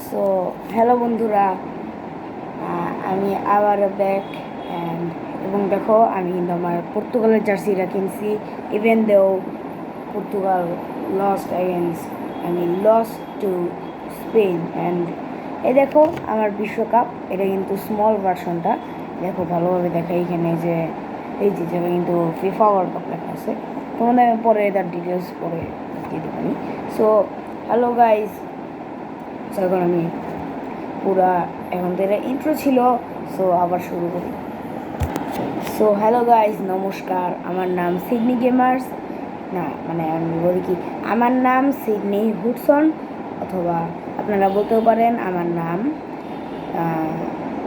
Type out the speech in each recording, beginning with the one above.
So hello বন্ধুরা, আমি আবার ব্যাক এবং দেখো আমি কিন্তু আমার পর্তুগালের জার্সিটা কিনছি। Even though Portugal lost against lost to Spain and এই দেখো আমার বিশ্বকাপ, এটা কিন্তু স্মল ভার্সনটা। দেখো ভালোভাবে দেখা এখানে যে এই যে জায়গায় কিন্তু ফিফা ওয়ার্ল্ড কাপ লেখা আছে। তোমাদের আমি পরে এটার ডিটেলস পরে দিয়ে দেবানি। সো হ্যালো গাইজ, এখন আমি পুরা এখন তো এটা ইন্ট্রো ছিল, সো আবার শুরু করি। সো হ্যালো গাইজ, নমস্কার। আমার নাম সিডনি গেমার্স, না মানে আমি বলি কি, আমার নাম সিডনি হুডসন, অথবা আপনারা বলতেও পারেন আমার নাম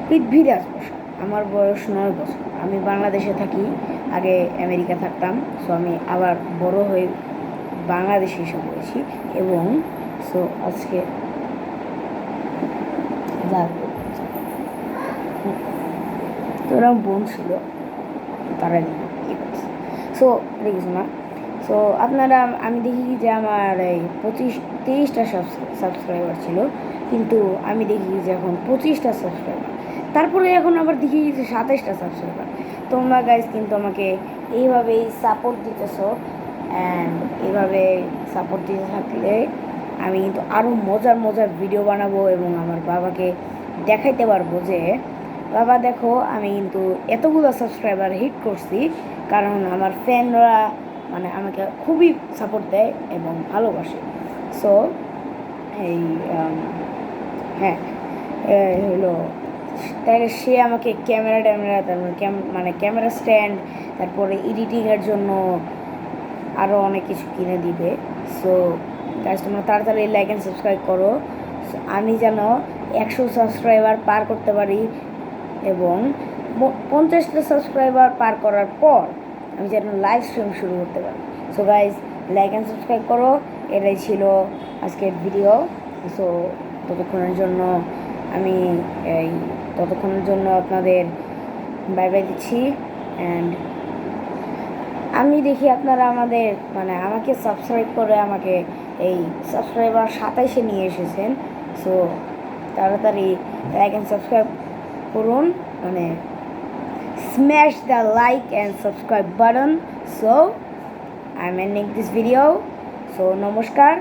পৃথ্বী রাজপ্রসাদ। আমার বয়স 9 বছর। আমি বাংলাদেশে থাকি, আগে আমেরিকা থাকতাম। সো আমি আবার বড় হয়ে বাংলাদেশে এসে পড়েছি এবং সো আজকে তো ওরা বোন ছিল, তারা সো এটা কিছু না। সো আপনারা, আমি দেখি যে আমার এই 23টা সাবস্ক্রাইবার ছিল, কিন্তু আমি দেখি যে এখন 25টা সাবস্ক্রাইবার, তারপরে এখন আবার দেখি যে 27টা সাবস্ক্রাইবার। তোমরা গাইজ কিন্তু আমাকে এইভাবেই সাপোর্ট দিতেছো, অ্যান্ড এইভাবে সাপোর্ট দিতে থাকলে আমি কিন্তু আরও মজার মজার ভিডিও বানাবো এবং আমার বাবাকে দেখাইতে পারবো যে বাবা দেখো আমি কিন্তু এতগুলো সাবস্ক্রাইবার হিট করছি, কারণ আমার ফ্যানরা মানে আমাকে খুবই সাপোর্ট দেয় এবং ভালোবাসে। সো এই হ্যাঁ হলো, তাহলে সে আমাকে ক্যামেরা তারপর মানে ক্যামেরা স্ট্যান্ড, তারপরে এডিটিংয়ের জন্য আরও অনেক কিছু কিনে দিবে। সো গাইজ তোমরা তাড়াতাড়ি লাইক অ্যান্ড সাবস্ক্রাইব করো, আমি যেন 100 সাবস্ক্রাইবার পার করতে পারি এবং 50টা সাবস্ক্রাইবার পার করার পর আমি যেন লাইভ স্ট্রিম শুরু করতে পারি। So guys like and subscribe করো। এটাই ছিল আজকের ভিডিও। সো ততক্ষণের জন্য আমি ততক্ষণের জন্য আপনাদের বাই বাই দিচ্ছি। অ্যান্ড আমি দেখি আপনারা আমাদের মানে আমাকে সাবস্ক্রাইব করে আমাকে এই সাবস্ক্রাইবার 27-এ নিয়ে এসেছেন। সো তাড়াতাড়ি লাইক অ্যান্ড সাবস্ক্রাইব করুন, মানে smash the like and subscribe button. So I'm ending this video. So নমস্কার।